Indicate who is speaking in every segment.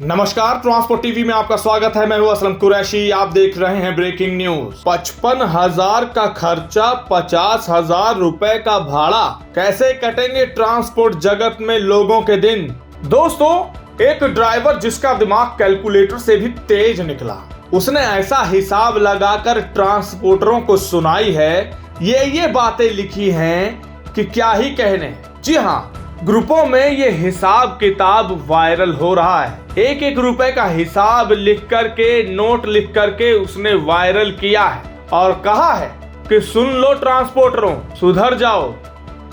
Speaker 1: नमस्कार, transport TV में आपका स्वागत है। मैं हूं असलम कुरैशी। आप देख रहे हैं ब्रेकिंग न्यूज। 55,000 का खर्चा, 50,000 रुपए का भाड़ा, कैसे कटेंगे ट्रांसपोर्ट जगत में लोगों के दिन। दोस्तों, एक ड्राइवर जिसका दिमाग कैलकुलेटर से भी तेज निकला, उसने ऐसा हिसाब लगाकर ट्रांसपोर्टरों को सुनाई है, ये बातें लिखी हैं कि क्या ही कहने। जी हाँ, ग्रुपों में ये हिसाब किताब वायरल हो रहा है। एक रुपए का हिसाब लिख करके, नोट लिख करके उसने वायरल किया है और कहा है कि सुन लो ट्रांसपोर्टरों, सुधर जाओ,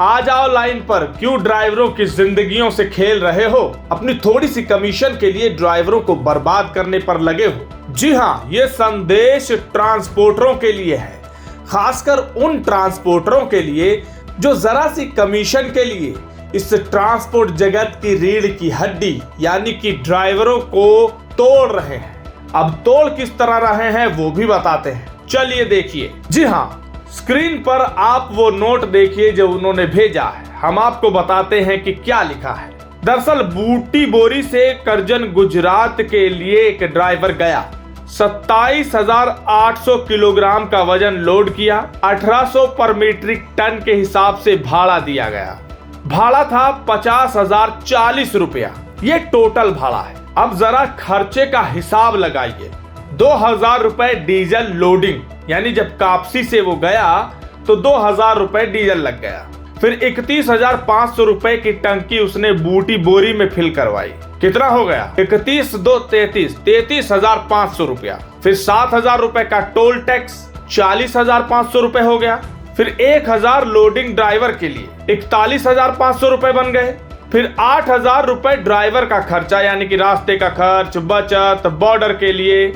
Speaker 1: आ जाओ लाइन पर। क्यों ड्राइवरों की जिंदगियों से खेल रहे हो? अपनी थोड़ी सी कमीशन के लिए ड्राइवरों को बर्बाद करने पर लगे हो। जी हाँ, ये संदेश ट्रांसपोर्टरों के लिए है, खासकर उन ट्रांसपोर्टरों के लिए जो जरा सी कमीशन के लिए इस ट्रांसपोर्ट जगत की रीढ़ की हड्डी यानी कि ड्राइवरों को तोड़ रहे हैं। अब तोड़ किस तरह रहे हैं वो भी बताते हैं, चलिए देखिए। जी हाँ, स्क्रीन पर आप वो नोट देखिए जो उन्होंने भेजा है। हम आपको बताते हैं कि क्या लिखा है। दरअसल बूटी बोरी से करजन गुजरात के लिए एक ड्राइवर गया, 27,800 किलोग्राम का वजन लोड किया, 1800 पर मीट्रिक टन के हिसाब से भाड़ा दिया गया। भाड़ा था 50,040 रुपया, ये टोटल भाड़ा है। अब जरा खर्चे का हिसाब लगाइए। 2,000 रुपए डीजल लोडिंग, यानी जब कापसी से वो गया तो 2,000 रुपए डीजल लग गया। फिर 31,500 रुपए की टंकी उसने बूटी बोरी में फिल करवाई। कितना हो गया? 31 2 33, 33,500 रुपया। फिर 7,000 रुपए का टोल टैक्स, 40,500 रुपए हो गया। फिर 1,000 लोडिंग ड्राइवर के लिए 41,500 रुपए बन गए। फिर 8,000 रुपए ड्राइवर का खर्चा यानी कि रास्ते का खर्च, बचत, बॉर्डर के लिए।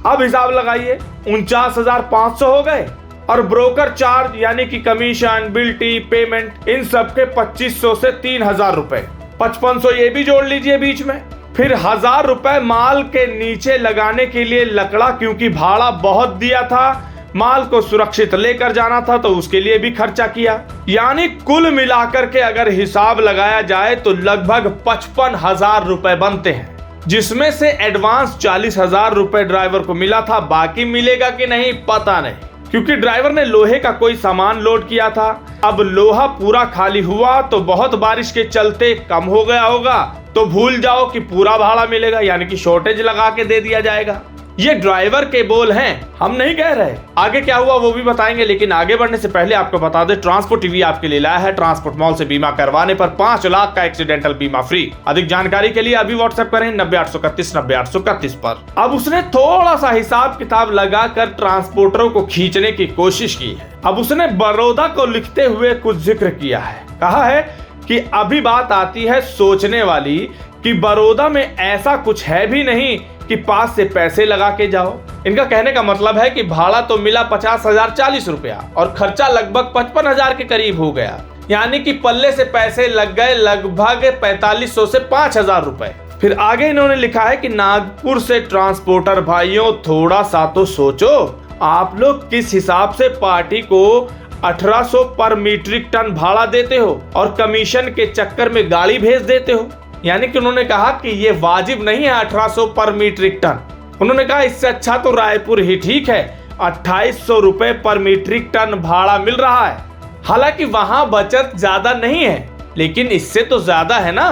Speaker 1: अब हिसाब लगाइए, 49,500 हो गए। और ब्रोकर चार्ज यानी कि कमीशन, बिल्टी, पेमेंट, इन सब के 2,500 से 3,000 रुपए, 5,500 ये भी जोड़ लीजिए बीच में। फिर 1,000 रुपए माल के नीचे लगाने के लिए लकड़ा, क्योंकि भाड़ा बहुत दिया था, माल को सुरक्षित लेकर जाना था तो उसके लिए भी खर्चा किया। यानी कुल मिलाकर के अगर हिसाब लगाया जाए तो लगभग 55,000 रुपए बनते हैं, जिसमें से एडवांस 40,000 रुपए ड्राइवर को मिला था। बाकी मिलेगा कि नहीं पता नहीं, क्योंकि ड्राइवर ने लोहे का कोई सामान लोड किया था। अब लोहा पूरा खाली हुआ तो बहुत बारिश के चलते कम हो गया होगा, तो भूल जाओ कि पूरा भाड़ा मिलेगा, यानी कि शॉर्टेज लगा के दे दिया जाएगा। ये ड्राइवर के बोल हैं, हम नहीं कह रहे। आगे क्या हुआ वो भी बताएंगे, लेकिन आगे बढ़ने से पहले आपको बता दें, ट्रांसपोर्ट टीवी आपके लिए लाया है ट्रांसपोर्ट मॉल से बीमा करवाने पर 5 लाख का एक्सीडेंटल बीमा फ्री। अधिक जानकारी के लिए अभी व्हाट्सएप करें 90,831 90,831 पर। अब उसने थोड़ा सा हिसाब किताब लगाकर ट्रांसपोर्टरों को खींचने की कोशिश की है। अब उसने बड़ौदा को लिखते हुए कुछ जिक्र किया है। कहा है कि अभी बात आती है सोचने वाली कि बड़ौदा में ऐसा कुछ है भी नहीं कि पास से पैसे लगा के जाओ। इनका कहने का मतलब है कि भाड़ा तो मिला 50,040 रुपया और खर्चा लगभग 55,000 के करीब हो गया, यानी कि पल्ले से पैसे लग गए लगभग 4,500 से 5,000 रुपए। फिर आगे इन्होंने लिखा है कि नागपुर से ट्रांसपोर्टर भाइयों, थोड़ा सा तो सोचो, आप लोग किस हिसाब से पार्टी को 1800 पर मीट्रिक टन भाड़ा देते हो और कमीशन के चक्कर में गाड़ी भेज देते हो। यानी कि उन्होंने कहा कि ये वाजिब नहीं है 1800 पर मीट्रिक टन। उन्होंने कहा इससे अच्छा तो रायपुर ही ठीक है, 2,800 रुपए पर मीट्रिक टन भाड़ा मिल रहा है। हालांकि वहां बचत ज्यादा नहीं है, लेकिन इससे तो ज्यादा है ना।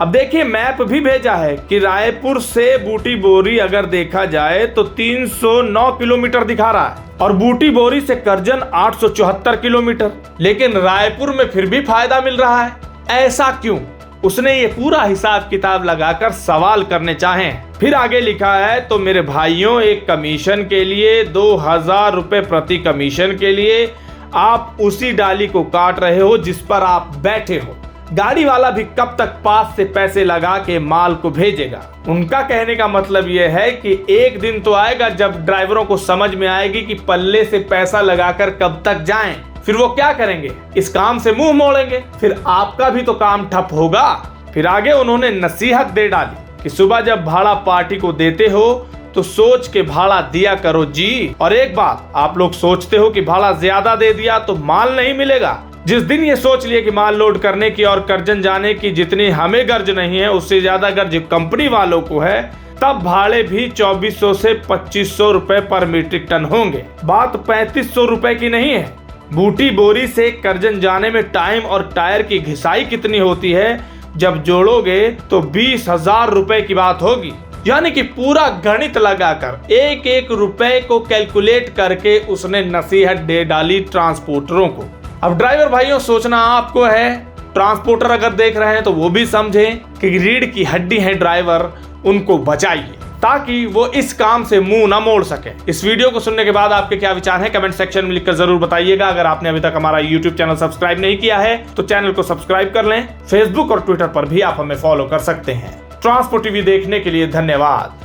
Speaker 1: अब देखिए, मैप भी भेजा है कि रायपुर से बूटी बोरी अगर देखा जाए तो 309 किलोमीटर दिखा रहा है और बूटी बोरी से करजन 874 किलोमीटर, लेकिन रायपुर में फिर भी फायदा मिल रहा है। ऐसा क्यों? उसने ये पूरा हिसाब किताब लगाकर सवाल करने चाहें। फिर आगे लिखा है, तो मेरे भाइयों, एक कमीशन के लिए 2,000 रुपए प्रति कमीशन के लिए आप उसी डाली को काट रहे हो जिस पर आप बैठे हो। गाड़ी वाला भी कब तक पास से पैसे लगा के माल को भेजेगा? उनका कहने का मतलब यह है कि एक दिन तो आएगा जब ड्राइवरों को समझ में आएगी कि पल्ले से पैसा लगाकर कब तक जाएं। फिर वो क्या करेंगे? इस काम से मुंह मोड़ेंगे, फिर आपका भी तो काम ठप होगा। फिर आगे उन्होंने नसीहत दे डाली कि सुबह जब भाड़ा पार्टी को देते हो तो सोच के भाड़ा दिया करो जी। और एक बात, आप लोग सोचते हो कि भाड़ा ज्यादा दे दिया तो माल नहीं मिलेगा। जिस दिन ये सोच लिए कि माल लोड करने की और करजन जाने की जितनी हमें गर्ज नहीं है, उससे ज्यादा गर्ज कंपनी वालों को है, तब भाड़े भी 2400 से 2500 रुपए पर मीट्रिक टन होंगे। बात 3500 रुपए की नहीं है। बूटी बोरी से करजन जाने में टाइम और टायर की घिसाई कितनी होती है, जब जोड़ोगे तो 20,000 रुपए की बात होगी। यानी कि पूरा गणित लगाकर एक एक रुपए को कैलकुलेट करके उसने नसीहत दे डाली ट्रांसपोर्टरों को। अब ड्राइवर भाइयों, सोचना आपको है। ट्रांसपोर्टर अगर देख रहे हैं तो वो भी समझें कि रीढ़ की हड्डी है ड्राइवर, उनको बचाइए ताकि वो इस काम से मुंह ना मोड़ सके। इस वीडियो को सुनने के बाद आपके क्या विचार हैं, कमेंट सेक्शन में लिखकर जरूर बताइएगा। अगर आपने अभी तक हमारा YouTube चैनल सब्सक्राइब नहीं किया है तो चैनल को सब्सक्राइब कर लें। फेसबुक और ट्विटर पर भी आप हमें फॉलो कर सकते हैं। ट्रांसपोर्ट टीवी देखने के लिए धन्यवाद।